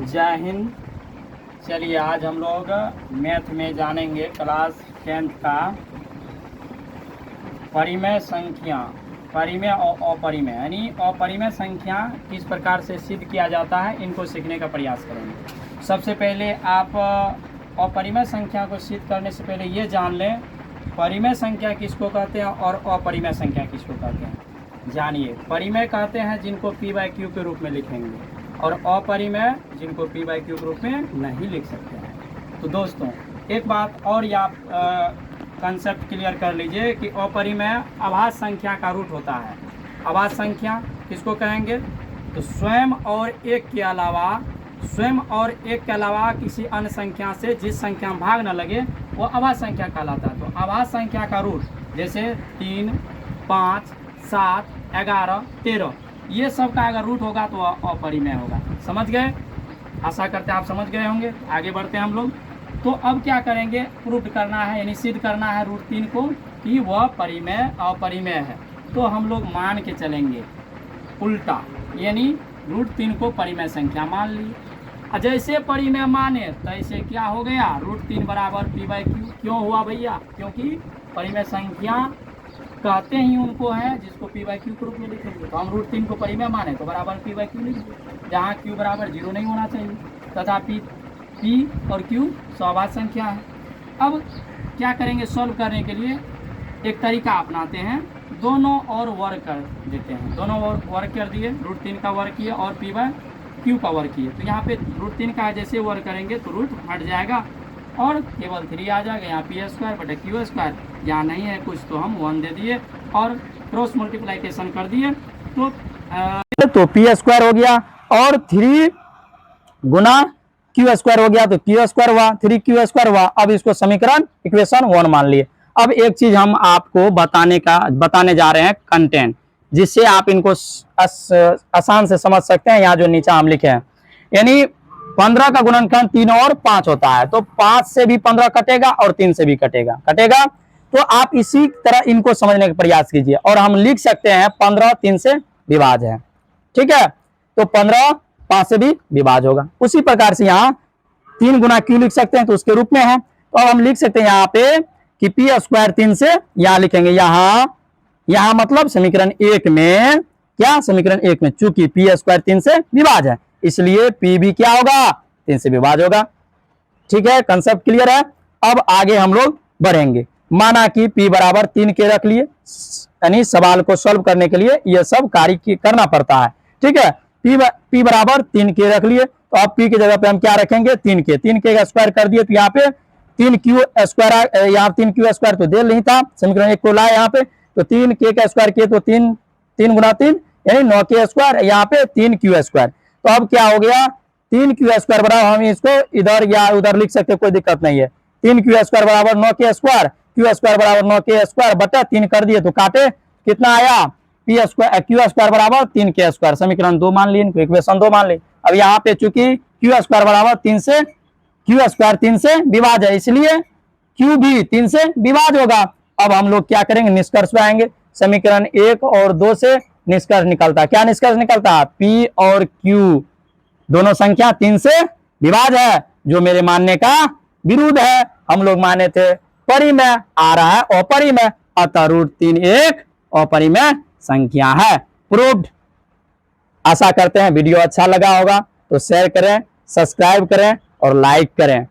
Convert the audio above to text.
जय हिंद। चलिए आज हम लोग मैथ में जानेंगे क्लास 10th का परिमेय संख्या, परिमेय और अपरिमेय, यानी अपरिमेय संख्या किस प्रकार से सिद्ध किया जाता है, इनको सीखने का प्रयास करेंगे। सबसे पहले आप अपरिमेय संख्या को सिद्ध करने से पहले ये जान लें परिमेय संख्या किसको कहते हैं और अपरिमेय संख्या किसको कहते हैं। जानिए, परिमेय कहते हैं जिनको p/q के रूप में लिखेंगे और अपरिमेय जिनको p/q के रूप में नहीं लिख सकते हैं। तो दोस्तों एक बात और ये आप कंसेप्ट क्लियर कर लीजिए कि अपरिमेय अभाज्य संख्या का रूट होता है। अभाज्य संख्या किसको कहेंगे? तो स्वयं और एक के अलावा किसी अन्य संख्या से जिस संख्या में भाग न लगे वो अभाज्य संख्या कहलाता है। तो अभाज्य संख्या का रूट जैसे 3, 5, 7, 11, 13 ये सब का अगर रूट होगा तो अपरिमेय होगा। समझ गए? आशा करते हैं आप समझ गए होंगे। आगे बढ़ते हैं हम लोग। तो अब क्या करेंगे? प्रूव करना है, यानी सिद्ध करना है रूट 3 को कि वह परिमेय अपरिमेय है। तो हम लोग मान के चलेंगे उल्टा, यानी रूट 3 को परिमेय संख्या मान ली। जैसे परिमेय माने तैसे क्या हो गया? रूट 3 बराबर p/q। क्यों हुआ भैया? क्योंकि परिमेय संख्या कहते ही उनको है जिसको p/q के रूप में लिखेंगे। तो हम रूट 3 को परिमेय माने तो बराबर p/q लिख दें, जहाँ q बराबर 0 नहीं होना चाहिए, तथा p और q स्वाभाविक संख्या है। अब क्या करेंगे? सॉल्व करने के लिए एक तरीका अपनाते हैं, दोनों और वर्ग कर देते हैं। दोनों और वर्ग कर दिए, रूट 3 का वर्ग किए और p/q का वर्ग किए। तो यहाँ पे रूट 3 का जैसे वर्ग करेंगे तो रूट हट जाएगा और केवल 3 आ जाएगा। यहाँ p² / q², यहाँ नहीं है कुछ तो हम 1 दे दिए और क्रॉस मल्टीप्लाइकेशन कर दिए तो p² हो गया और 3 गुना q² हो गया तो q² हुआ, 3q² हुआ। अब इसको समीकरण इक्वेशन 1 मान लिए। अब एक चीज हम आपको बताने जा रहे हैं कंटेंट, जिससे आप इनको आसान से समझ सकते हैं। यहाँ जो नीचे हम लिखे हैं, यानी 15 का गुणनखंड 3 और 5 होता है, तो 5 से भी 15 कटेगा और 3 से भी कटेगा। तो आप इसी तरह इनको समझने का प्रयास कीजिए और हम लिख सकते हैं 15 3 से विभाज्य है। ठीक है, तो 15 5 से भी विभाज्य होगा। उसी प्रकार से यहाँ 3 गुना q लिख सकते हैं तो उसके रूप में है। तो अब हम लिख सकते हैं यहाँ पे कि p² 3 से यहाँ लिखेंगे, यहाँ मतलब समीकरण 1 में क्या? समीकरण 1 में चूंकि p² 3 से विभाज्य है इसलिए p भी क्या होगा? 3 से विभाज्य होगा। ठीक है, कंसेप्ट क्लियर है। अब आगे हम लोग बढ़ेंगे। माना कि p बराबर 3 के रख लिए, यानी सवाल को सॉल्व करने के लिए यह सब कार्य करना पड़ता है। ठीक है, p बराबर 3 के रख लिए, तो अब p की जगह पे हम क्या रखेंगे? 3 के का स्क्वायर कर दिए तो यहाँ पे 3q², यहाँ 3q² तो दे नहीं था, समीकरण 1 को लाए यहाँ पे, तो 3k का स्क्वायर किए तो 3 गुना 3 यानी 9k², यहाँ पे 3q²। तो अब क्या हो गया? 3q² बराबर, हम इसको इधर या उधर लिख सकते, कोई दिक्कत नहीं है। 3q² बराबर 9k², q² बराबर 9k² बटा 3 कर दिए तो काटे, कितना आया? q² बराबर 3k²। समीकरण 2 मान ली, इक्वेशन 2 मान ली। अब यहाँ पे चूंकि q² बराबर 3 से विभाज्य है इसलिए q भी 3 से विभाज्य होगा। अब हम लोग क्या करेंगे? निष्कर्ष पे आएंगे। समीकरण 1 और 2 से निष्कर्ष निकलता है। क्या निष्कर्ष निकलता है? p और q दोनों संख्या 3 से विभाज्य है, जो मेरे मानने का विरुद्ध है। हम लोग माने थे परिमेय, आ रहा है अपरिमेय, अतः रूट 3 एक अपरिमेय संख्या है। प्रूव्ड। आशा करते हैं वीडियो अच्छा लगा होगा तो शेयर करें, सब्सक्राइब करें और लाइक करें।